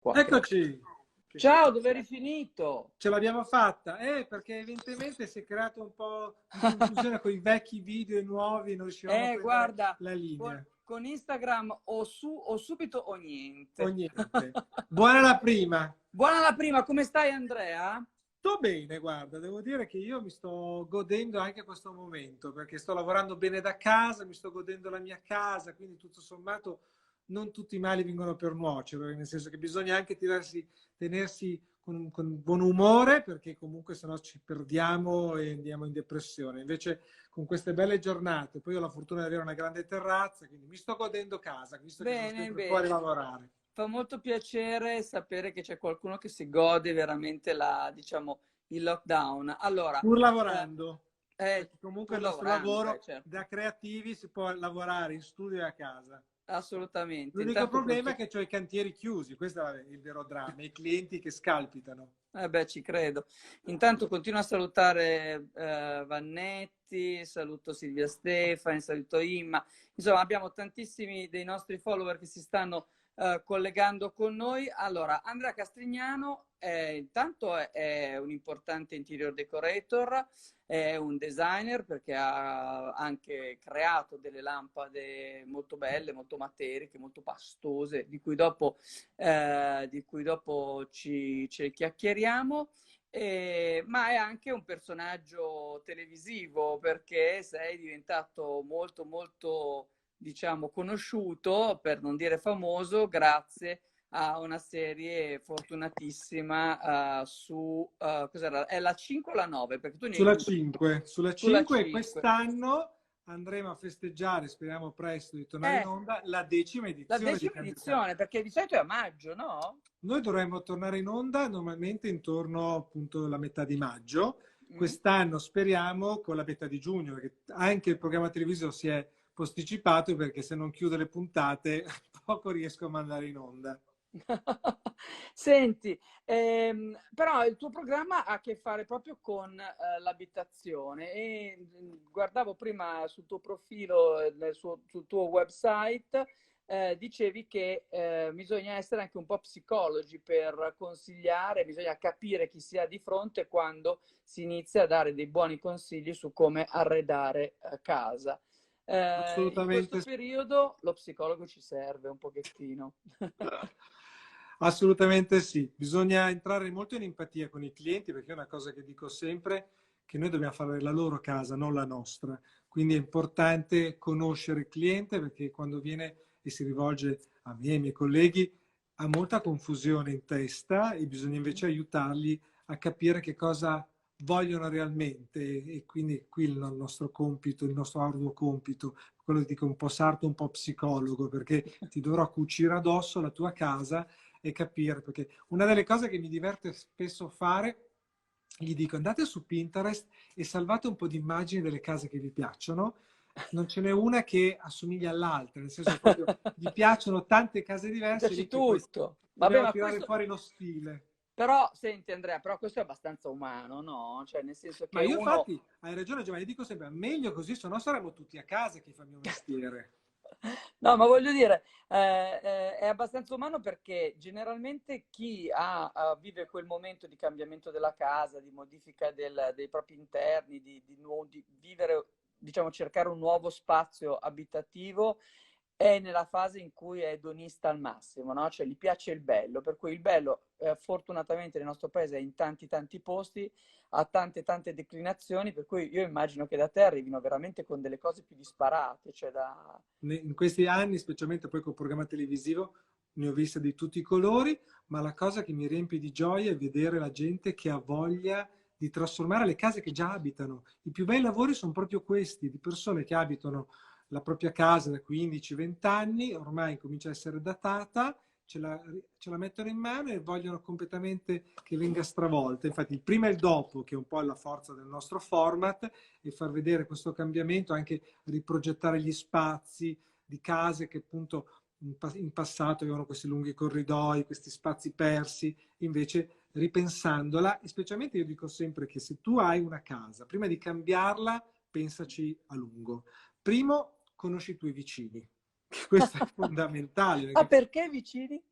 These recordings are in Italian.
4. Eccoci! Ciao, dove eri finito? Ce l'abbiamo fatta, perché evidentemente si è creato un po' di confusione con i vecchi video e i nuovi, non riuscivamo a prendere Guarda, la linea. con Instagram o subito o O niente. niente. Buona la prima! Buona la prima, come stai Andrea? Sto bene, guarda, devo dire che io mi sto godendo anche questo momento, perché sto lavorando bene da casa, mi sto godendo la mia casa, quindi tutto sommato non tutti i mali vengono per nuocere, nel senso che bisogna anche tenersi con buon umore, perché comunque sennò ci perdiamo e andiamo in depressione. Invece con queste belle giornate, poi ho la fortuna di avere una grande terrazza, quindi mi sto godendo casa, visto che sono Bene, sempre fuori a bene. lavorare. Fa molto piacere sapere che c'è qualcuno che si gode veramente diciamo, il lockdown. Allora, Pur eh, lavorando, perché comunque pur il nostro lavorando, lavoro certo, da creativi si può lavorare in studio e a casa. assolutamente. L'unico Intanto problema è che ho i cantieri chiusi, questo è il vero dramma, i clienti che scalpitano. beh, ci credo. Intanto continuo a salutare Vannetti, saluto Silvia Stefani, saluto Imma. Insomma, abbiamo tantissimi dei nostri follower che si stanno collegando con noi. Allora, Andrea Castrignano intanto è un importante interior decorator, è un designer perché ha anche creato delle lampade molto belle, molto materiche, molto pastose, di cui dopo ci chiacchieriamo. Ma è anche un personaggio televisivo perché sei diventato molto molto, diciamo, conosciuto, per non dire famoso, grazie a una serie fortunatissima cos'era? È la 5 o la 9? Perché tu ne hai Sulla due. 5, sulla Sulla 5 e 5. quest'anno andremo a festeggiare, speriamo presto di tornare in Eh, onda, la 10ª la edizione di 10ª Cambio Casa. edizione, perché di solito è a maggio, no? Noi dovremmo tornare in onda normalmente intorno appunto alla metà di maggio. Mm? Quest'anno speriamo con la metà di giugno, perché anche il programma televisivo si è posticipato perché se non chiudo le puntate poco riesco a mandare in onda. Senti, però il tuo programma ha a che fare proprio con l'abitazione e guardavo prima sul tuo profilo, sul tuo website, dicevi che bisogna essere anche un po' psicologi per consigliare, bisogna capire chi si ha di fronte quando si inizia a dare dei buoni consigli su come arredare casa. In questo Assolutamente sì. periodo lo psicologo ci serve un pochettino. Assolutamente sì, bisogna entrare molto in empatia con i clienti perché è una cosa che dico sempre, che noi dobbiamo fare la loro casa, non la nostra. Quindi è importante conoscere il cliente perché quando viene e si rivolge a me e ai miei colleghi ha molta confusione in testa e bisogna invece aiutarli a capire che cosa vogliono realmente e quindi qui il nostro compito, il nostro arduo compito, quello dico un po' sarto, un po' psicologo, perché ti dovrò cucire addosso la tua casa e capire, perché una delle cose che mi diverte spesso fare, gli dico andate su Pinterest e salvate un po' di immagini delle case che vi piacciono, non ce n'è una che assomiglia all'altra, nel senso proprio gli piacciono tante case Ti diverse piace lì che poi tutto. Vabbè, dobbiamo ma tirare questo. fuori lo stile. Però, senti Andrea, però questo è abbastanza umano, no? Cioè, nel senso Ma che io uno. infatti, hai ragione Giovanni, dico sempre, meglio così, se no saremmo tutti a casa chi fa il mio mestiere. No, ma voglio dire, è abbastanza umano perché generalmente vive quel momento di cambiamento della casa, di modifica dei propri interni, di vivere, diciamo, cercare un nuovo spazio abitativo, è nella fase in cui è edonista al massimo, no? Cioè gli piace il bello, per cui il bello, fortunatamente nel nostro paese è in tanti tanti posti, ha tante tante declinazioni, per cui io immagino che da te arrivino veramente con delle cose più disparate, cioè da. In questi anni, specialmente poi col programma televisivo, ne ho viste di tutti i colori, ma la cosa che mi riempie di gioia è vedere la gente che ha voglia di trasformare le case che già abitano. I più bei lavori sono proprio questi, di persone che abitano la propria casa da 15-20 anni, ormai comincia a essere datata, ce la mettono in mano e vogliono completamente che venga stravolta. Infatti il prima e il dopo, che è un po' la forza del nostro format, e far vedere questo cambiamento, anche riprogettare gli spazi di case che appunto in passato avevano questi lunghi corridoi, questi spazi persi, invece ripensandola, e specialmente io dico sempre che se tu hai una casa, prima di cambiarla, pensaci a lungo. Primo, conosci i tuoi vicini. Questo è fondamentale. Ah, Perché perché vicini?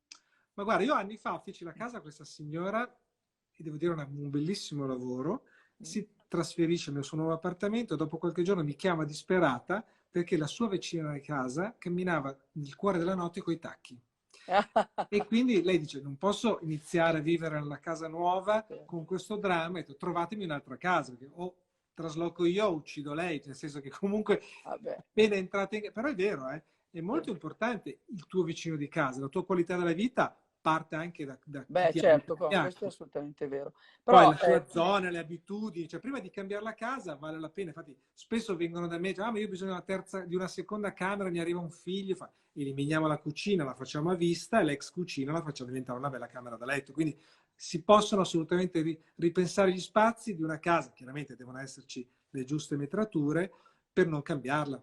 Ma guarda, io anni fa feci la casa a questa signora e devo dire un bellissimo lavoro. Si trasferisce nel suo nuovo appartamento, dopo qualche giorno mi chiama disperata perché la sua vicina di casa camminava nel cuore della notte coi tacchi. E quindi lei dice: non posso iniziare a vivere nella casa nuova con questo dramma, e detto, trovatemi un'altra casa, perché o trasloco io o uccido lei, nel senso che comunque Vabbè, appena entrate in... Però è vero, è sì. molto importante il tuo vicino di casa, la tua qualità della vita parte anche da chi Beh, ti abita certo, a questo è fianco. assolutamente vero. Poi Però, la tua zona, le abitudini, cioè prima di cambiare la casa vale la pena. Infatti, spesso vengono da me, ma io ho bisogno di una seconda camera, mi arriva un figlio, eliminiamo la cucina, la facciamo a vista e l'ex cucina la facciamo diventare una bella camera da letto. Quindi si possono assolutamente ripensare gli spazi di una casa, chiaramente devono esserci le giuste metrature per non cambiarla.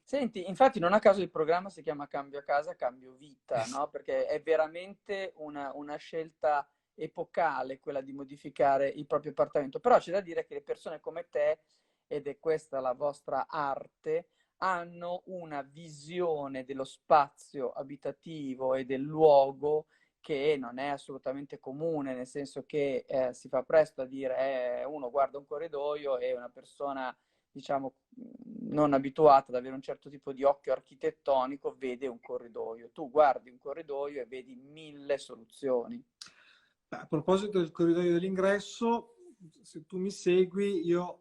senti, infatti non a caso il programma si chiama Cambio casa, cambio vita, Sì. no? Perché è veramente una scelta epocale quella di modificare il proprio appartamento. Però c'è da dire che le persone come te, ed è questa la vostra arte, hanno una visione dello spazio abitativo e del luogo che non è assolutamente comune, nel senso che si fa presto a dire uno guarda un corridoio e una persona diciamo, non abituata ad avere un certo tipo di occhio architettonico, vede un corridoio. Tu guardi un corridoio e vedi mille soluzioni. Beh, a proposito del corridoio dell'ingresso, se tu mi segui, io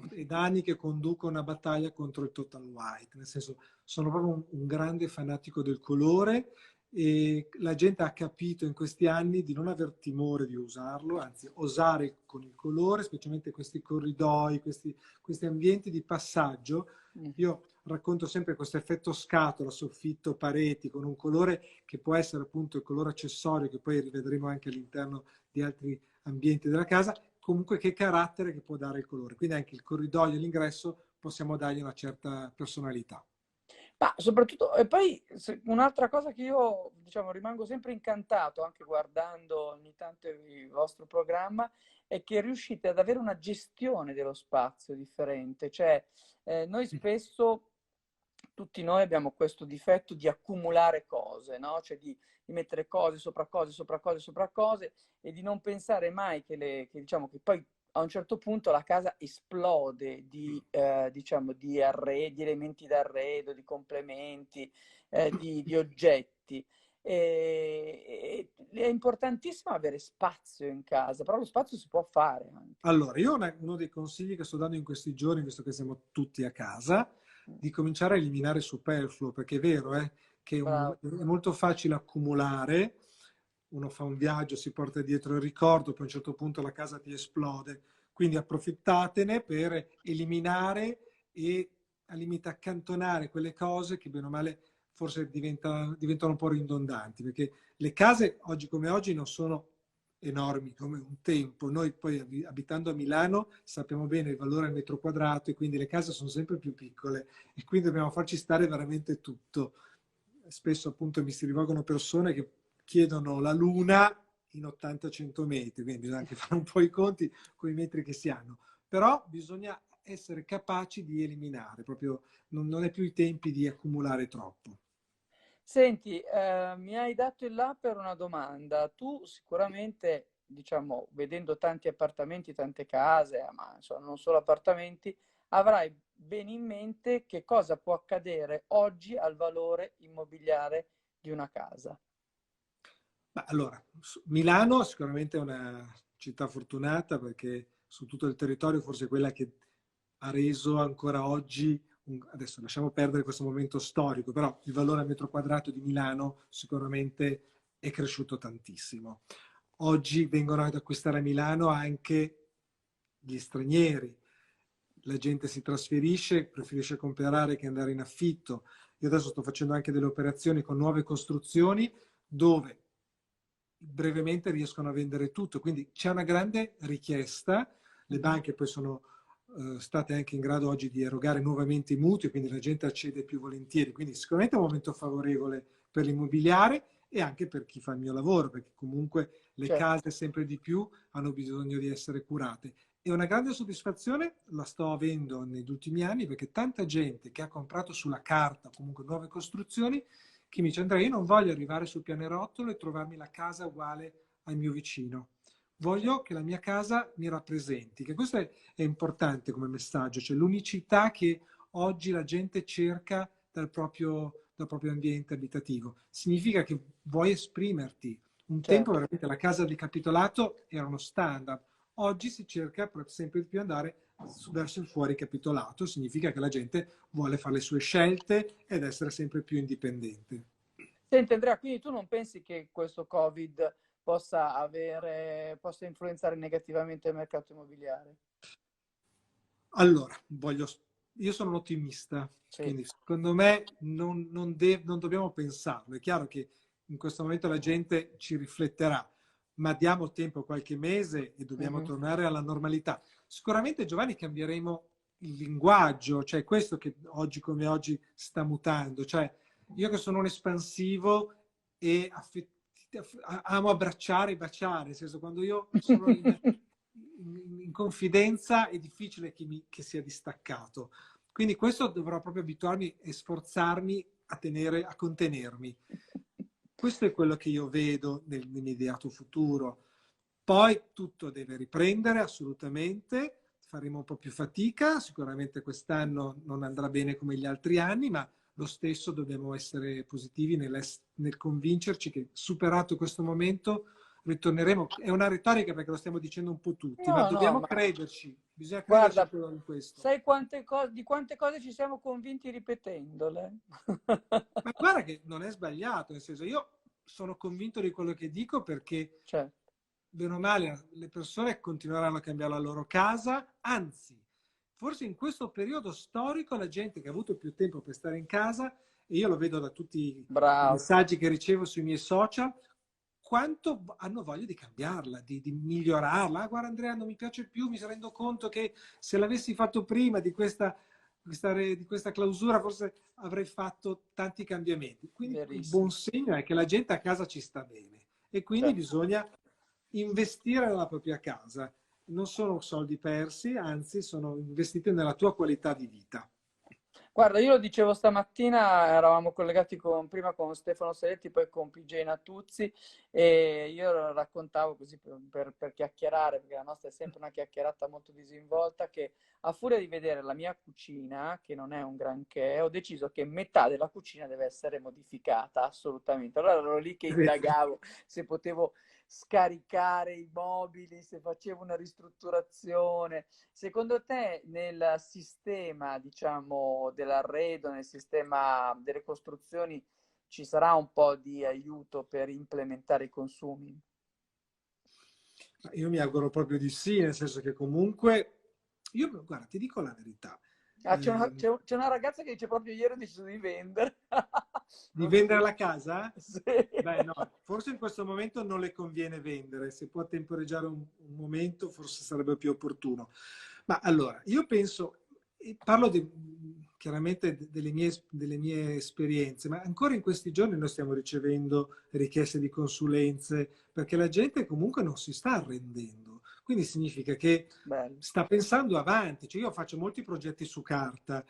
è da anni che conduco una battaglia contro il total white, nel senso sono proprio un grande fanatico del colore e la gente ha capito in questi anni di non aver timore di usarlo, anzi osare con il colore, specialmente questi corridoi, questi ambienti di passaggio. Mm. Io racconto sempre questo effetto scatola, soffitto, pareti, con un colore che può essere appunto il colore accessorio, che poi rivedremo anche all'interno di altri ambienti della casa, comunque che carattere che può dare il colore. Quindi anche il corridoio e l'ingresso possiamo dargli una certa personalità. Ma soprattutto, e poi un'altra cosa che io, diciamo, rimango sempre incantato anche guardando ogni tanto il vostro programma è che riuscite ad avere una gestione dello spazio differente. Cioè, noi spesso, tutti noi abbiamo questo difetto di accumulare cose, no? Cioè di mettere cose sopra cose, sopra cose, sopra cose e di non pensare mai diciamo, che poi a un certo punto la casa esplode diciamo, di elementi d'arredo, di complementi, di oggetti. È importantissimo avere spazio in casa, però lo spazio si può fare anche. Allora, io uno dei consigli che sto dando in questi giorni, visto che siamo tutti a casa, di cominciare a eliminare il superfluo, perché è vero, che Bravo. è molto facile accumulare, uno fa un viaggio, si porta dietro il ricordo, poi a un certo punto la casa ti esplode, quindi approfittatene per eliminare e al limite accantonare quelle cose che bene o male forse diventano un po' ridondanti, perché le case oggi come oggi non sono enormi come un tempo. Noi poi abitando a Milano sappiamo bene il valore al metro quadrato e quindi le case sono sempre più piccole e quindi dobbiamo farci stare veramente tutto. Spesso appunto mi si rivolgono persone che chiedono la luna in 80-100 metri, quindi bisogna anche fare un po' i conti con i metri che si hanno. Però bisogna essere capaci di eliminare, proprio non è più i tempi di accumulare troppo. Senti, mi hai dato il là per una domanda. Tu sicuramente, diciamo, vedendo tanti appartamenti, tante case, ma insomma, non solo appartamenti, avrai bene in mente che cosa può accadere oggi al valore immobiliare di una casa. Ma allora, Milano sicuramente è una città fortunata perché su tutto il territorio forse è quella che ha reso ancora oggi, adesso lasciamo perdere questo momento storico, però il valore al metro quadrato di Milano sicuramente è cresciuto tantissimo. Oggi vengono ad acquistare a Milano anche gli stranieri, la gente si trasferisce, preferisce comprare che andare in affitto. Io adesso sto facendo anche delle operazioni con nuove costruzioni dove brevemente riescono a vendere tutto, quindi c'è una grande richiesta, le banche poi sono state anche in grado oggi di erogare nuovamente i mutui, quindi la gente accede più volentieri, quindi sicuramente è un momento favorevole per l'immobiliare e anche per chi fa il mio lavoro, perché comunque le Cioè, case sempre di più hanno bisogno di essere curate. E una grande soddisfazione la sto avendo negli ultimi anni perché tanta gente che ha comprato sulla carta comunque nuove costruzioni che mi dice: Andrea, io non voglio arrivare sul pianerottolo e trovarmi la casa uguale al mio vicino. Voglio che la mia casa mi rappresenti, che questo è importante come messaggio, cioè l'unicità che oggi la gente cerca dal proprio ambiente abitativo. Significa che vuoi esprimerti. Un tempo certo. veramente la casa di capitolato era uno standard. Oggi si cerca sempre di più andare verso il fuori capitolato, significa che la gente vuole fare le sue scelte ed essere sempre più indipendente. Senti Andrea, quindi tu non pensi che questo Covid possa influenzare negativamente il mercato immobiliare? Allora, io sono un ottimista, Sì. quindi secondo me non dobbiamo pensarlo. È chiaro che in questo momento la gente ci rifletterà, ma diamo tempo, qualche mese e dobbiamo Mhm. tornare alla normalità. Sicuramente, Giovanni, cambieremo il linguaggio, cioè questo che oggi come oggi sta mutando. Cioè, io che sono un espansivo e amo abbracciare e baciare, nel senso, quando io sono in confidenza è difficile che sia distaccato. Quindi questo dovrò proprio abituarmi e sforzarmi a contenermi. Questo è quello che io vedo nell'immediato futuro. Poi tutto deve riprendere assolutamente, faremo un po' più fatica, sicuramente quest'anno non andrà bene come gli altri anni, ma lo stesso dobbiamo essere positivi nel convincerci che superato questo momento ritorneremo. È una retorica perché lo stiamo dicendo un po' tutti, ma No, no, dobbiamo ma crederci, bisogna crederci guarda, però in questo. sai di quante cose ci siamo convinti ripetendole? Ma guarda che non è sbagliato, nel senso io sono convinto di quello che dico perché Certo. bene o male le persone continueranno a cambiare la loro casa, anzi, forse in questo periodo storico la gente che ha avuto più tempo per stare in casa, e io lo vedo da tutti i Bravo. messaggi che ricevo sui miei social, quanto hanno voglia di cambiarla, di migliorarla. Ah, guarda Andrea, non mi piace più, mi rendo conto che se l'avessi fatto prima di questa clausura forse avrei fatto tanti cambiamenti. Quindi il buon Verissimo. segno è che la gente a casa ci sta bene e quindi Certo. bisogna investire nella propria casa. Non sono soldi persi, anzi sono investiti nella tua qualità di vita. Guarda, io lo dicevo stamattina, eravamo collegati prima con Stefano Seletti, poi con PJ Natuzzi e io raccontavo così per chiacchierare, perché la nostra è sempre una chiacchierata molto disinvolta, che a furia di vedere la mia cucina, che non è un granché, ho deciso che metà della cucina deve essere modificata, assolutamente. Allora ero lì che indagavo se potevo scaricare i mobili, se facevo una ristrutturazione. Secondo te nel sistema, diciamo, dell'arredo, nel sistema delle costruzioni, ci sarà un po' di aiuto per implementare i consumi? Io mi auguro proprio di sì, nel senso che comunque, io guarda, ti dico la verità, Ah, c'è una ragazza che dice proprio ieri ho deciso di vendere. di Non so vendere se... la casa? Sì. Beh, no, forse in questo momento non le conviene vendere, se può temporeggiare un momento forse sarebbe più opportuno. Ma allora, io penso, parlo chiaramente delle mie esperienze, ma ancora in questi giorni noi stiamo ricevendo richieste di consulenze perché la gente comunque non si sta arrendendo. Quindi significa che Bello. sta pensando avanti. Cioè io faccio molti progetti su carta,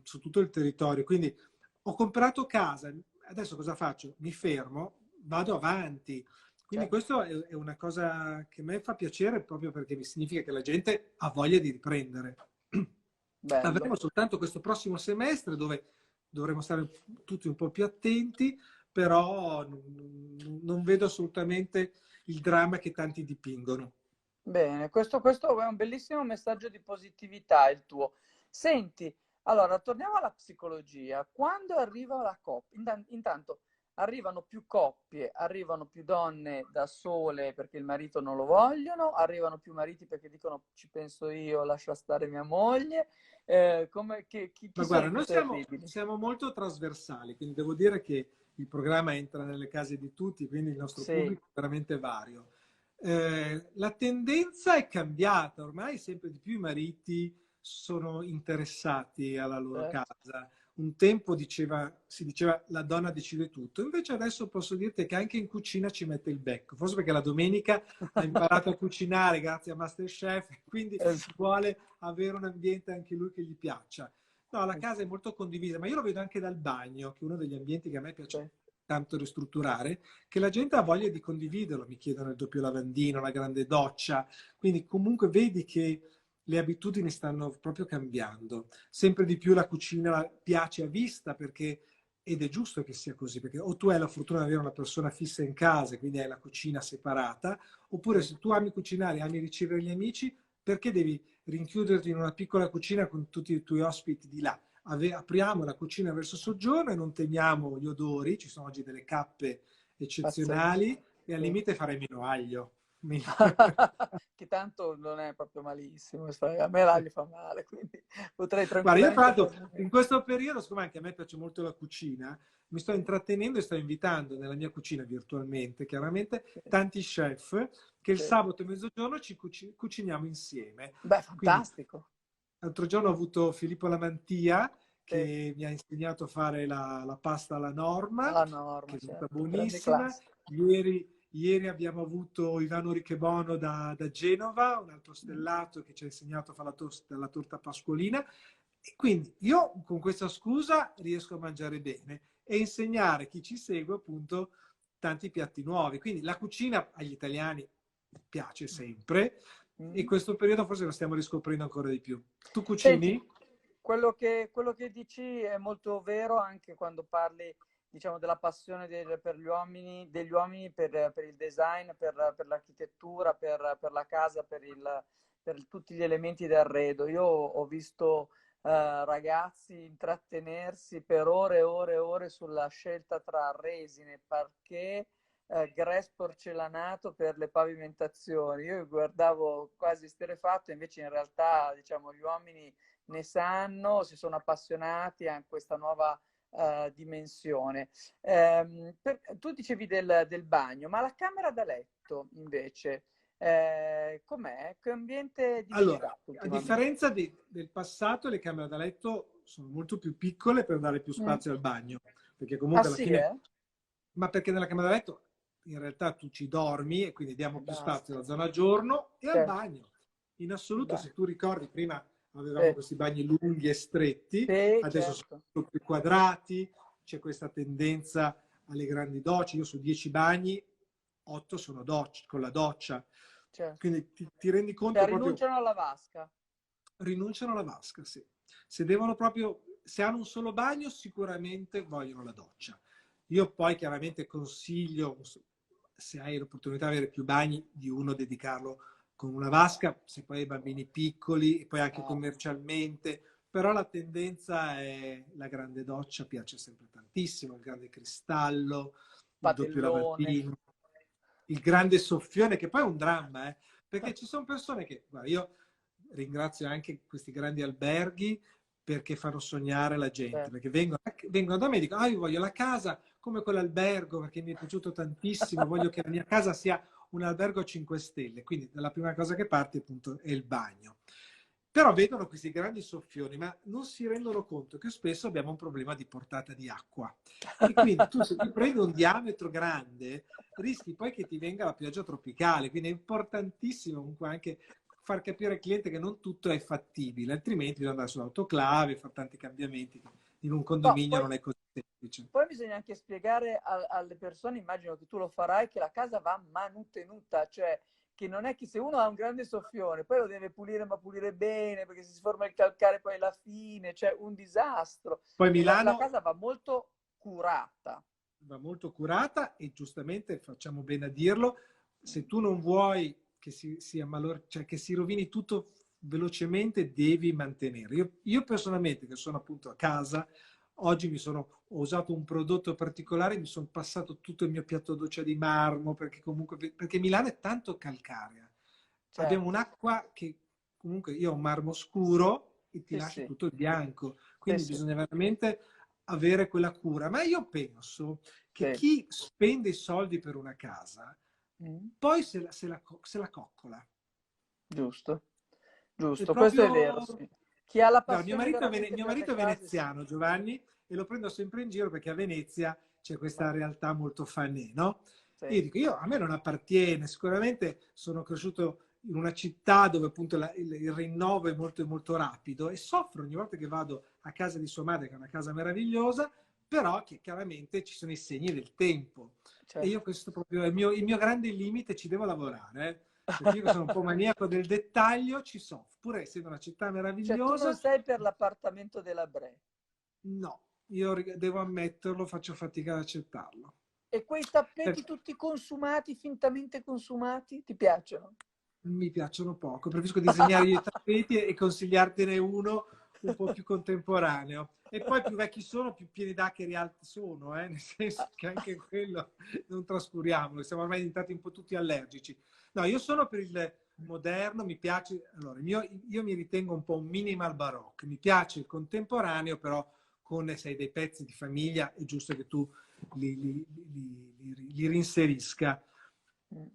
su tutto il territorio, quindi ho comprato casa, adesso cosa faccio? Mi fermo, vado avanti. Quindi Cioè, questo è una cosa che a me fa piacere proprio perché mi significa che la gente ha voglia di riprendere. bello. Avremo soltanto questo prossimo semestre dove dovremo stare tutti un po' più attenti, però non vedo assolutamente il dramma che tanti dipingono. Bene, questo è un bellissimo messaggio di positività il tuo. Senti, allora torniamo alla psicologia. Quando arriva la coppia, intanto arrivano più coppie, arrivano più donne da sole perché il marito non lo vogliono, arrivano più mariti perché dicono ci penso io, lascia stare mia moglie. Chi Ma sono guarda, i più noi siamo, terribili? siamo molto trasversali, quindi devo dire che il programma entra nelle case di tutti, quindi il nostro Sì, pubblico è veramente vario. La tendenza è cambiata, ormai sempre di più i mariti sono interessati alla loro certo. casa. Un tempo si diceva la donna decide tutto, invece adesso posso dirti che anche in cucina ci mette il becco, forse perché la domenica ha imparato a cucinare grazie a MasterChef, quindi Es- vuole avere un ambiente anche lui che gli piaccia. No, la casa è molto condivisa, ma io lo vedo anche dal bagno, che è uno degli ambienti che a me piace sì. tanto ristrutturare, che la gente ha voglia di condividerlo. Mi chiedono il doppio lavandino, la grande doccia. Quindi comunque vedi che le abitudini stanno proprio cambiando. Sempre di più la cucina piace a vista perché, ed è giusto che sia così, perché o tu hai la fortuna di avere una persona fissa in casa, quindi hai la cucina separata, oppure Sì. se tu ami cucinare, ami ricevere gli amici, perché devi rinchiuderti in una piccola cucina con tutti i tuoi ospiti di là? Apriamo la cucina verso soggiorno e non temiamo gli odori, ci sono oggi delle cappe Pazzesco. eccezionali e al Sì. limite farei meno aglio. Che tanto non è proprio malissimo, a me l'aglio fa male, quindi potrei Guarda, io tra tranquillamente l'altro farne in meno. questo periodo, siccome anche a me piace molto la cucina, mi sto intrattenendo e sto invitando nella mia cucina virtualmente, chiaramente, Sì, tanti chef che il sì. sabato e mezzogiorno ci cuciniamo insieme. Beh, Quindi fantastico. l'altro giorno ho avuto Filippo Lamantia Sì, che mi ha insegnato a fare la pasta alla norma, alla che norma, è venuta certo, grande buonissima. classico. Ieri abbiamo avuto Ivano Richebono da Genova, un altro Mm. stellato che ci ha insegnato a fare la torta pasquolina. E quindi io con questa scusa riesco a mangiare bene e insegnare chi ci segue appunto tanti piatti nuovi. Quindi la cucina agli italiani piace sempre e Mm. questo periodo forse lo stiamo riscoprendo ancora di più. Tu Senti, cucini? quello che dici è molto vero anche quando parli, diciamo, della passione per gli uomini, degli uomini per il design, per l'architettura, per la casa, per tutti gli elementi d'arredo. Io ho visto ragazzi intrattenersi per ore e ore e ore sulla scelta tra resine, parquet, grès porcellanato per le pavimentazioni. Io guardavo quasi esterrefatto, invece in realtà, diciamo, gli uomini ne sanno, si sono appassionati a questa nuova dimensione. Tu dicevi del bagno, ma la camera da letto invece, com'è? Che ambiente di Allora, make-up a ultimamente? differenza del passato, le camere da letto sono molto più piccole per dare più Mm. spazio al bagno, perché Ah comunque alla sì, fine, eh? ma perché nella camera da letto in realtà tu ci dormi e quindi E diamo più basta. spazio alla zona giorno e al Certo. bagno. In assoluto, Beh, se tu ricordi, prima avevamo sì, questi bagni lunghi e stretti, sì, adesso certo. sono più quadrati, c'è questa tendenza alle grandi docce. Io su 10 bagni, 8 sono docce, con la doccia. Certo. Quindi ti rendi Cioè conto proprio rinunciano alla vasca. rinunciano alla vasca, sì. Se devono proprio, se hanno un solo bagno, sicuramente vogliono la doccia. Io poi chiaramente consiglio, se hai l'opportunità di avere più bagni, di uno dedicarlo con una vasca, se poi hai bambini piccoli e poi anche Ah, commercialmente, però la tendenza è la grande doccia, piace sempre tantissimo, il grande cristallo, il doppio patellone. lavandino, il grande soffione, che poi è un dramma, perché ci sono persone che, guarda, io ringrazio anche questi grandi alberghi perché fanno sognare la gente, Certo. perché vengono da me e dicono, io voglio la casa come quell'albergo perché mi è piaciuto tantissimo, voglio che la mia casa sia un albergo a 5 stelle, quindi la prima cosa che parte appunto è il bagno. Però vedono questi grandi soffioni, ma non si rendono conto che spesso abbiamo un problema di portata di acqua. E quindi tu se ti prendi un diametro grande, rischi poi che ti venga la pioggia tropicale. Quindi è importantissimo comunque anche far capire al cliente che non tutto è fattibile, altrimenti bisogna andare sull'autoclave, fare tanti cambiamenti. In un No, condominio non è così semplice. poi bisogna anche spiegare alle persone, immagino che tu lo farai, che la casa va manutenuta, cioè che non è che se uno ha un grande soffione, poi lo deve pulire, ma pulire bene, perché se si forma il calcare poi alla fine, cioè un disastro. Poi La Milano casa va molto curata. va molto curata e giustamente facciamo bene a dirlo, se tu non vuoi che cioè che si rovini tutto velocemente, devi mantenere. Io personalmente, che sono appunto a casa, oggi ho usato un prodotto particolare, mi sono passato tutto il mio piatto doccia di marmo, perché comunque, perché Milano è tanto calcarea. Abbiamo Certo, un'acqua che comunque io ho un marmo scuro e ti sì, lascia sì, tutto il bianco, sì, quindi sì, bisogna veramente avere quella cura. Ma io penso che sì. chi spende i soldi per una casa Mm. poi se la coccola. Giusto, È giusto, questo è vero, proprio... sì. Chi ha la Guarda, passione veramente mio per le marito è case, sì. veneziano, Giovanni, e lo prendo sempre in giro perché a Venezia c'è questa realtà molto fanè, no? E Sì. io dico, a me non appartiene, sicuramente sono cresciuto in una città dove appunto il rinnovo è molto, molto rapido e soffro ogni volta che vado a casa di sua madre, che è una casa meravigliosa, però che chiaramente ci sono i segni del tempo. E io Certo. questo proprio è il mio grande limite, ci devo lavorare, perché io che sono un po' maniaco del dettaglio, ci soffro. Pur essendo una città Cioè, tu non meravigliosa, sei per l'appartamento della Bre. no, io devo ammetterlo, faccio fatica ad accettarlo. E quei tappeti Perché tutti consumati, fintamente consumati, ti piacciono? mi piacciono poco, preferisco disegnare io i tappeti e consigliartene uno un po' più contemporaneo. E poi più vecchi sono, più pieni d'accheri alti sono, nel senso che anche quello non trascuriamolo, siamo ormai diventati un po' tutti allergici. No, io sono per il moderno, mi piace, allora, io mi ritengo un po' un minimal baroque, mi piace il contemporaneo, però con, se hai dei pezzi di famiglia è giusto che tu li rinserisca. Mm,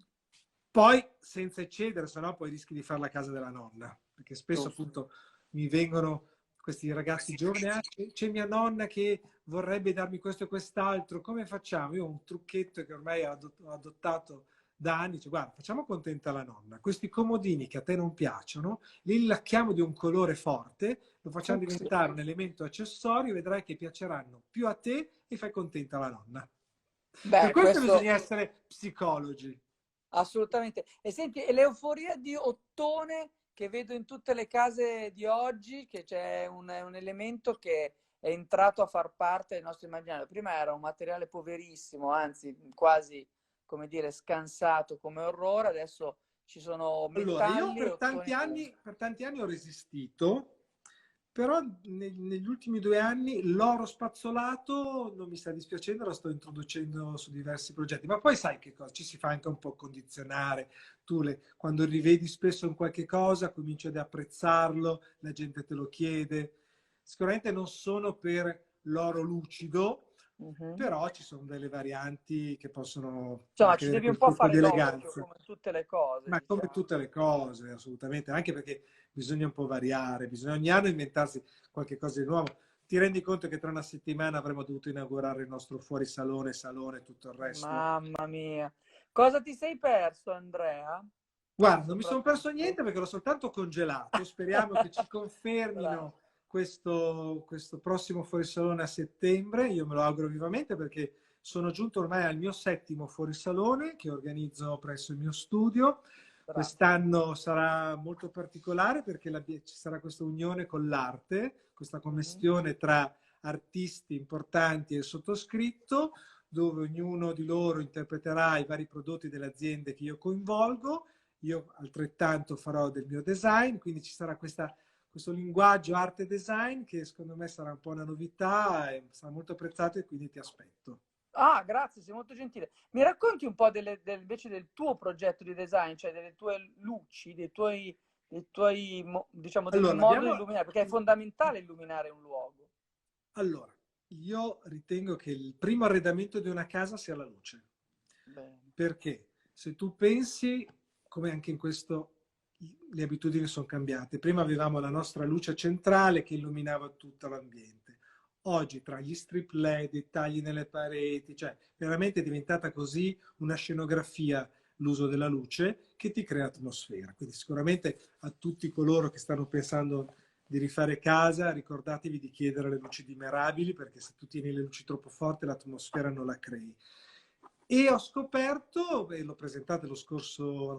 Poi senza eccedere, sennò poi rischi di fare la casa della nonna, perché spesso giusto. appunto mi vengono questi ragazzi giovani, c'è mia nonna che vorrebbe darmi questo e quest'altro, come facciamo? Io ho un trucchetto che ormai ho adottato da anni, cioè, guarda, facciamo contenta la nonna, questi comodini che a te non piacciono, li lacchiamo di un colore forte, lo facciamo Fucsia. diventare un elemento accessorio, vedrai che piaceranno più a te e fai contenta la nonna. Per Beh, questo questo bisogna essere psicologi. assolutamente. E senti, e l'euforia di ottone che vedo in tutte le case di oggi, che c'è un elemento che è entrato a far parte del nostro immaginario. Prima era un materiale poverissimo, anzi quasi, come dire, scansato come orrore, adesso ci sono Allora, io metalli e ottoni ovunque. per tanti anni ho resistito, però negli ultimi 2 anni l'oro spazzolato non mi sta dispiacendo, lo sto introducendo su diversi progetti. Ma poi sai che cosa? Ci si fa anche un po' condizionare. Quando rivedi spesso in qualche cosa, cominci ad apprezzarlo, la gente te lo chiede. Sicuramente non sono per l'oro lucido, Mhm. però ci sono delle varianti che possono Insomma, anche ci avere devi un quel po' tocco fare di l'occhio, eleganza. come tutte le cose, Ma come diciamo. tutte le cose, assolutamente, anche perché bisogna un po' variare, bisogna ogni anno inventarsi qualche cosa di nuovo. Ti rendi conto che tra una settimana avremmo dovuto inaugurare il nostro fuorisalone, salone e tutto il resto? Mamma mia. Cosa ti sei perso, Andrea? Guarda, non mi sono perso Soprattutto. niente perché l'ho soltanto congelato. Speriamo che ci Bravo. confermino questo prossimo fuorisalone a settembre. Io me lo auguro vivamente perché sono giunto ormai al mio settimo fuorisalone che organizzo presso il mio studio. Bravo. Quest'anno sarà molto particolare perché ci sarà questa unione con l'arte, questa Mhm. commistione tra artisti importanti e il sottoscritto, dove ognuno di loro interpreterà i vari prodotti delle aziende che io coinvolgo. Io altrettanto farò del mio design, quindi ci sarà questo linguaggio arte design che secondo me sarà un po' una novità e sarà molto apprezzato e quindi ti aspetto. Ah, grazie, sei molto gentile. Mi racconti un po' invece del tuo progetto di design, cioè delle tue luci, diciamo, del Allora, modo di illuminare, perché è fondamentale illuminare un luogo. allora, io ritengo che il primo arredamento di una casa sia la luce. Bene. Perché se tu pensi, come anche in questo le abitudini sono cambiate. Prima avevamo la nostra luce centrale che illuminava tutto l'ambiente. Oggi tra gli strip LED, i tagli nelle pareti, cioè veramente è diventata così una scenografia l'uso della luce che ti crea atmosfera. Quindi sicuramente a tutti coloro che stanno pensando di rifare casa, ricordatevi di chiedere le luci dimerabili perché se tu tieni le luci troppo forti l'atmosfera non la crei. E ho scoperto, e l'ho presentato lo scorso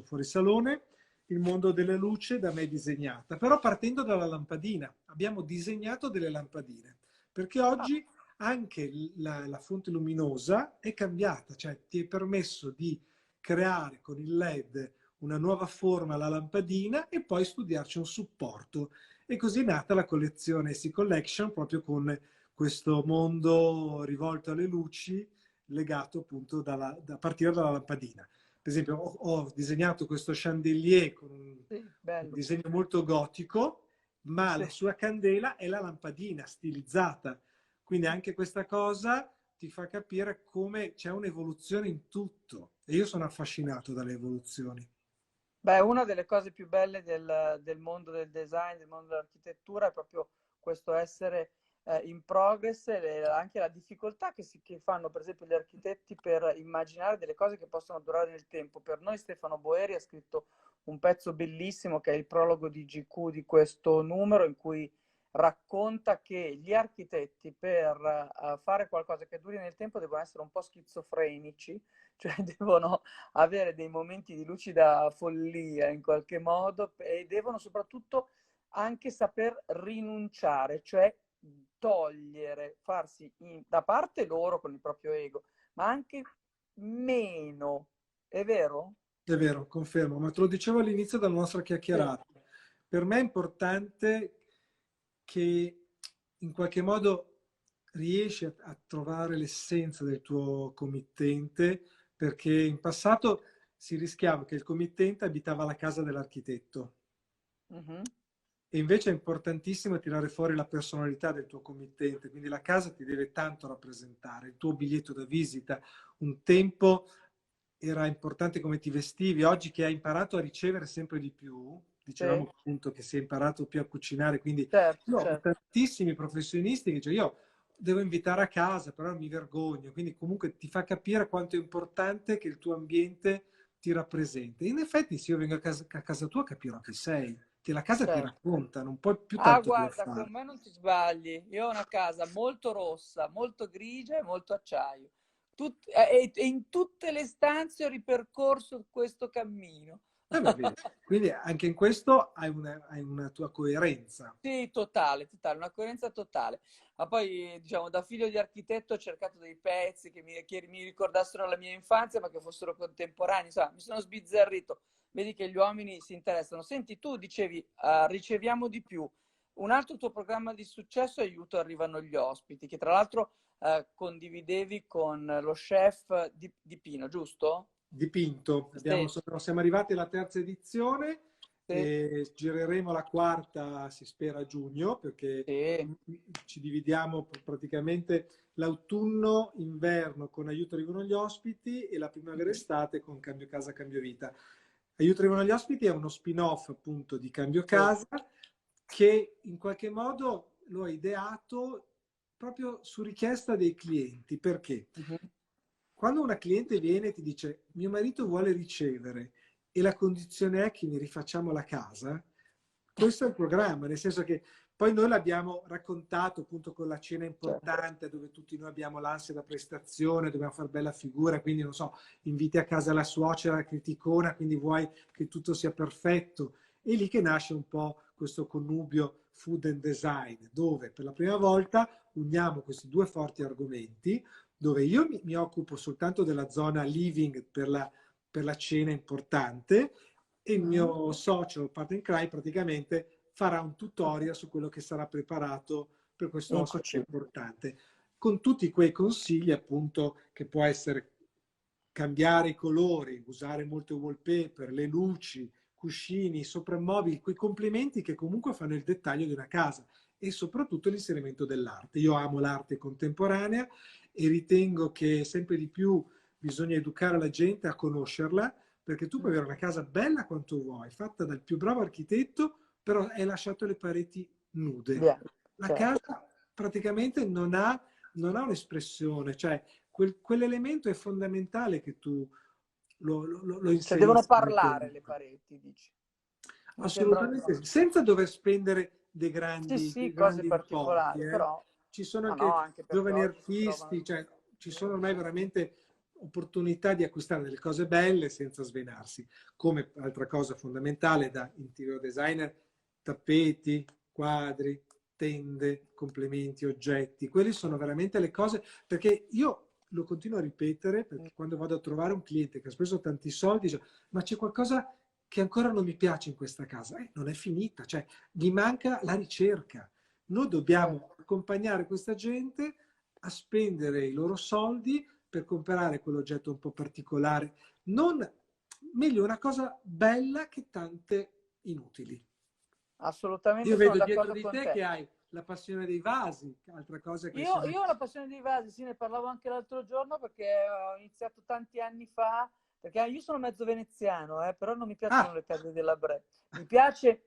fuorisalone, il mondo delle luci da me disegnata, però partendo dalla lampadina. Abbiamo disegnato delle lampadine, perché Ah, oggi anche la fonte luminosa è cambiata, cioè ti è permesso di creare con il LED una nuova forma alla lampadina e poi studiarci un supporto. E così è nata la collezione AC Collection proprio con questo mondo rivolto alle luci legato appunto a partire dalla lampadina. Per esempio, ho disegnato questo chandelier con sì, un bello. disegno molto gotico, ma Sì. la sua candela è la lampadina stilizzata. Quindi anche questa cosa ti fa capire come c'è un'evoluzione in tutto. E io sono affascinato dalle evoluzioni. Beh, una delle cose più belle del mondo del design, del mondo dell'architettura è proprio questo essere in progress e anche la difficoltà che fanno, per esempio, gli architetti per immaginare delle cose che possono durare nel tempo. Per noi Stefano Boeri ha scritto un pezzo bellissimo che è il prologo di GQ di questo numero in cui racconta che gli architetti per fare qualcosa che duri nel tempo devono essere un po' schizofrenici, cioè devono avere dei momenti di lucida follia in qualche modo e devono soprattutto anche saper rinunciare, cioè togliere, farsi da parte loro con il proprio ego, ma anche meno. È vero? È vero, confermo, ma te lo dicevo all'inizio della nostra Sì, chiacchierata. Per me è importante che in qualche modo riesci a trovare l'essenza del tuo committente, perché in passato si rischiava che il committente abitava la casa dell'architetto. mhm, E invece è importantissimo tirare fuori la personalità del tuo committente, quindi la casa ti deve tanto rappresentare, il tuo biglietto da visita. Un tempo era importante come ti vestivi, oggi che hai imparato a ricevere sempre di più, sì, dicevamo appunto che si è imparato più a cucinare, quindi certo, io ho certo, tantissimi professionisti che dicono io devo invitare a casa, però mi vergogno, quindi comunque ti fa capire quanto è importante che il tuo ambiente ti rappresenta. In effetti se io vengo a casa tua capirò chi sei che la casa ti certo. racconta, non puoi più Ah, tanto guarda, con bluffare. me non ti sbagli. Io ho una casa molto rossa, molto grigia e molto acciaio. E in tutte le stanze ho ripercorso questo cammino. Beh, vedi. Quindi anche in questo hai una tua coerenza. Sì, totale, totale, una coerenza totale. Ma poi, diciamo, da figlio di architetto ho cercato dei pezzi che mi ricordassero la mia infanzia, ma che fossero contemporanei. Insomma, mi sono sbizzarrito. Vedi che gli uomini si interessano. Senti, tu dicevi, riceviamo di più. Un altro tuo programma di successo è Aiuto, arrivano gli ospiti, che tra l'altro condividevi con lo chef di Pino, giusto? Dipinto. Sì, Siamo arrivati alla terza edizione sì, e gireremo la quarta, si spera, a giugno, perché sì. ci dividiamo praticamente l'autunno, inverno con Aiuto arrivano gli ospiti e la Mhm. primavera-estate con Cambio Casa, Cambio Vita. Aiuto arrivano gli ospiti è uno spin-off appunto di Cambio Sì. Casa che in qualche modo lo ha ideato proprio su richiesta dei clienti. Perché? Mhm. Quando una cliente viene e ti dice mio marito vuole ricevere e la condizione è che mi rifacciamo la casa, questo è il programma, nel senso che poi noi l'abbiamo raccontato appunto con la cena Certo. importante dove tutti noi abbiamo l'ansia da prestazione, dobbiamo fare bella figura, quindi non so, inviti a casa la suocera, la criticona, quindi vuoi che tutto sia perfetto. E lì che nasce un po' questo connubio food and design, dove per la prima volta uniamo questi due forti argomenti, dove io mi occupo soltanto della zona living per la cena importante e il Mhm. mio socio, Partner Cry, praticamente farà un tutorial su quello che sarà preparato per questo In ospite cucina. importante, con tutti quei consigli appunto che può essere cambiare i colori, usare molte wallpaper, le luci, cuscini, soprammobili, quei complementi che comunque fanno il dettaglio di una casa e soprattutto l'inserimento dell'arte. Io amo l'arte contemporanea e ritengo che sempre di più bisogna educare la gente a conoscerla, perché tu puoi avere una casa bella quanto vuoi, fatta dal più bravo architetto, però hai lasciato le pareti nude. Bien, La certo. casa praticamente non ha un'espressione, cioè quell'elemento è fondamentale che tu lo Cioè devono inserisca nel tuo parlare le mondo. pareti, dici. Mi sembra... Assolutamente sì, senza dover spendere Sì, sì, dei cose grandi importi. particolari, però... Ci sono Ma no, anche anche perché giovani oggi si trovano... artisti, cioè ci sono ormai veramente opportunità di acquistare delle cose belle senza svenarsi. Come altra cosa fondamentale da interior designer, tappeti, quadri, tende, complementi, oggetti. Quelle sono veramente le cose, perché io lo continuo a ripetere, perché quando vado a trovare un cliente che ha speso tanti soldi, dice, ma c'è qualcosa che ancora non mi piace in questa casa. Non è finita, cioè gli manca la ricerca. Noi Certo. dobbiamo accompagnare questa gente a spendere i loro soldi per comprare quell'oggetto un po' particolare. Non, meglio, una cosa bella che tante inutili. Assolutamente Io sono vedo dietro d'accordo di con te che te. hai la passione dei vasi, altra cosa che hai Io ho sempre... la passione dei vasi, sì, ne parlavo anche l'altro giorno perché ho iniziato tanti anni fa, perché io sono mezzo veneziano, però non mi piacciono Ah, le case della Bre. Mi piace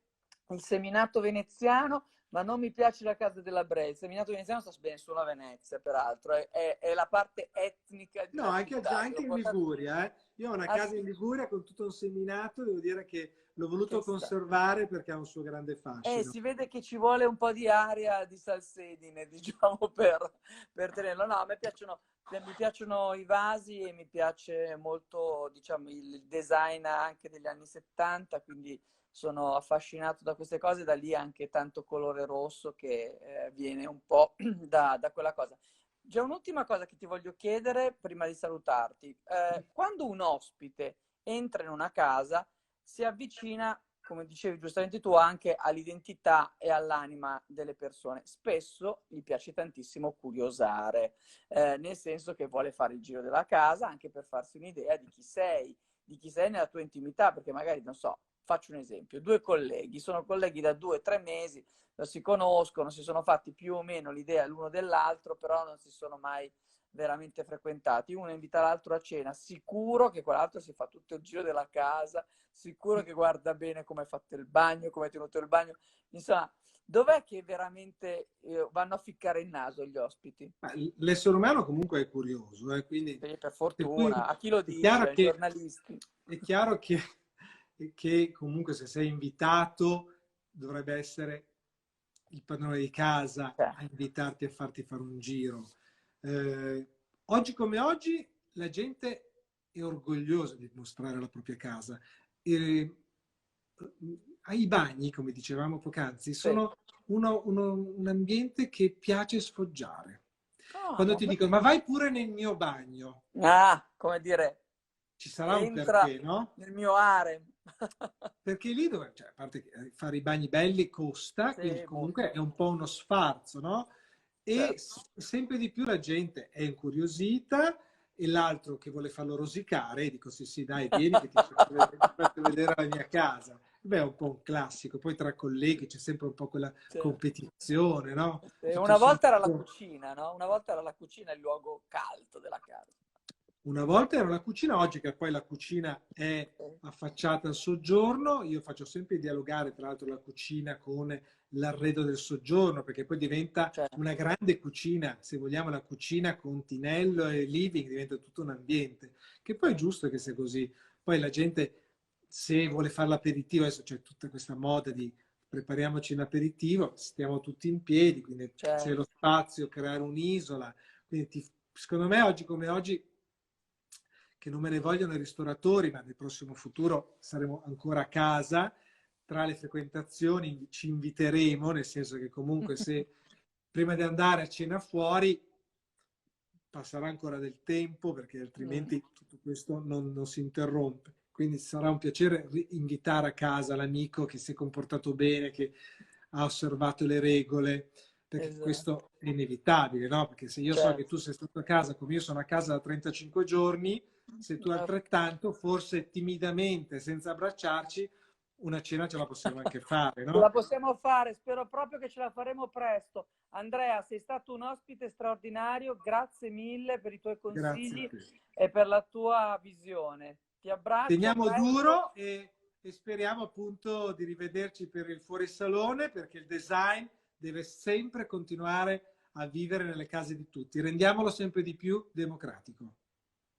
il seminato veneziano, ma non mi piace la casa della Brezza. Minato Veneziano sta ben solo a Venezia, peraltro, è la parte etnica di No, una anche, città. Te anche lo in porta... Liguria, eh. Io ho una Ah casa sì, in Liguria con tutto un seminato, devo dire che l'ho voluto che sta. conservare perché ha un suo grande fascino. Si vede che ci vuole un po' di aria di salsedine, diciamo, per tenerlo. No, a me mi piacciono i vasi e mi piace molto, diciamo, il design anche degli anni 70, quindi sono affascinato da queste cose, da lì anche tanto colore rosso che viene un po' da quella cosa. C'è un'ultima cosa che ti voglio chiedere prima di salutarti. Quando un ospite entra in una casa, si avvicina, come dicevi giustamente tu, anche all'identità e all'anima delle persone. Spesso gli piace tantissimo curiosare, nel senso che vuole fare il giro della casa anche per farsi un'idea di chi sei nella tua intimità, perché magari, non so, faccio un esempio, due colleghi, sono colleghi da 2 o 3 mesi, si conoscono, si sono fatti più o meno l'idea l'uno dell'altro, però non si sono mai veramente frequentati. Uno invita l'altro a cena, sicuro che quell'altro si fa tutto il giro della casa, sicuro che guarda bene come è fatto il bagno, come è tenuto il bagno. Insomma, dov'è che veramente vanno a ficcare il naso gli ospiti? Ma l'essere umano comunque è curioso, quindi Sì, per per cui fortuna. A chi lo è chiaro dice? Ai che, giornalisti. è chiaro che comunque se sei invitato dovrebbe essere il padrone di casa Cioè, a invitarti a farti fare un giro. Eh, oggi come oggi la gente è orgogliosa di mostrare la propria casa. E, ai bagni, come dicevamo poc'anzi, sì. sono un ambiente che piace sfoggiare. Oh, Quando ti dicono, ma vai pure nel mio bagno, come dire, ci sarà un entra perché, no? nel mio harem. Perché lì dove, cioè, a parte che fare i bagni belli costa, quindi Sì, comunque molto, è un po' uno sfarzo, no? E certo. sempre di più la gente è incuriosita e l'altro che vuole farlo rosicare, dico sì sì dai vieni che ti faccio vedere la mia casa. Beh, è un po' un classico, poi tra colleghi c'è sempre un po' quella Certo. competizione, no? Tutto Una volta era la sommato. cucina, no? Una volta era la cucina il luogo caldo della casa. Una volta era la cucina, oggi che poi la cucina è Sì, affacciata al soggiorno, io faccio sempre dialogare tra l'altro la cucina con l'arredo del soggiorno, perché poi diventa certo, una grande cucina, se vogliamo la cucina con tinello e living, diventa tutto un ambiente, che poi è sì, giusto che sia così. Poi la gente, se vuole fare l'aperitivo, adesso c'è tutta questa moda di prepariamoci l'aperitivo, stiamo tutti in piedi, quindi c'è certo. lo spazio, creare un'isola, quindi secondo me oggi come oggi che non me ne vogliono i ristoratori, ma nel prossimo futuro saremo ancora a casa. Tra le frequentazioni ci inviteremo, nel senso che comunque se prima di andare a cena fuori passerà ancora del tempo perché Mm, altrimenti tutto questo non si interrompe. Quindi sarà un piacere invitare a casa l'amico che si è comportato bene, che ha osservato le regole, perché esatto, questo è inevitabile, no? Perché se io so che certo. tu sei stato a casa, come io sono a casa da 35 giorni, se tu altrettanto, forse timidamente, senza abbracciarci, una cena ce la possiamo anche fare, Ce la no? possiamo fare, spero proprio che ce la faremo presto. Andrea, sei stato un ospite straordinario, grazie mille per i tuoi Grazie a consigli te. e per la tua visione. Ti abbraccio, a Teniamo presto. duro e speriamo appunto di rivederci per il fuorisalone perché il design deve sempre continuare a vivere nelle case di tutti. Rendiamolo sempre di più democratico.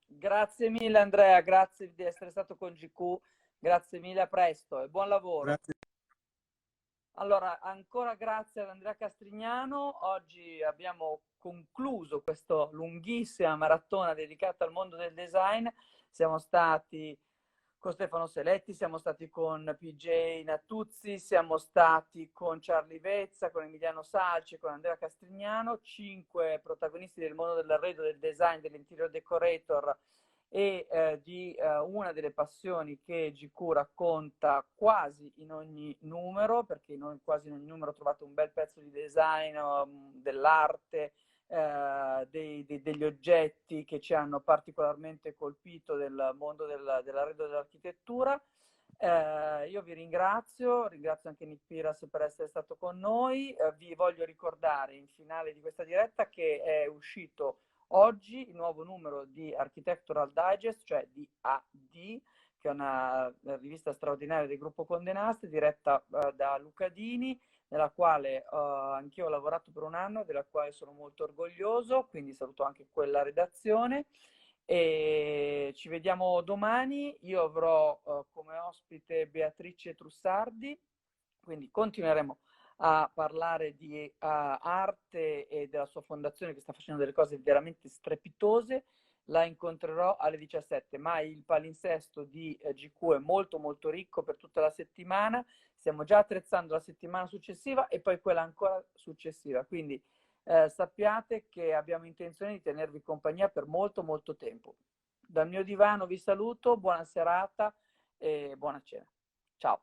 Grazie mille Andrea, grazie di essere stato con GQ, grazie mille, a presto e buon lavoro. Grazie. Allora, ancora grazie ad Andrea Castrignano. Oggi abbiamo concluso questa lunghissima maratona dedicata al mondo del design. Siamo stati con Stefano Seletti, siamo stati con PJ Natuzzi, siamo stati con Charlie Vezza, con Emiliano Salci, con Andrea Castrignano, 5 protagonisti del mondo dell'arredo, del design, dell'interior decorator e di una delle passioni che GQ racconta quasi in ogni numero, perché quasi in ogni numero trovate un bel pezzo di design, dell'arte, degli oggetti che ci hanno particolarmente colpito del mondo dell'arredo e dell'architettura. Io vi ringrazio anche Nick Piras per essere stato con noi. Vi voglio ricordare in finale di questa diretta che è uscito oggi il nuovo numero di Architectural Digest, cioè di AD, che è una rivista straordinaria del gruppo Conde Nast, diretta da Luca Dini, nella quale anch'io ho lavorato per un anno, della quale sono molto orgoglioso, quindi saluto anche quella redazione. E ci vediamo domani. Io avrò come ospite Beatrice Trussardi, quindi continueremo a parlare di arte e della sua fondazione che sta facendo delle cose veramente strepitose. La incontrerò alle 17, ma il palinsesto di GQ è molto molto ricco per tutta la settimana. Stiamo già attrezzando la settimana successiva e poi quella ancora successiva, quindi sappiate che abbiamo intenzione di tenervi compagnia per molto molto tempo. Dal mio divano vi saluto, buona serata e buona cena. Ciao.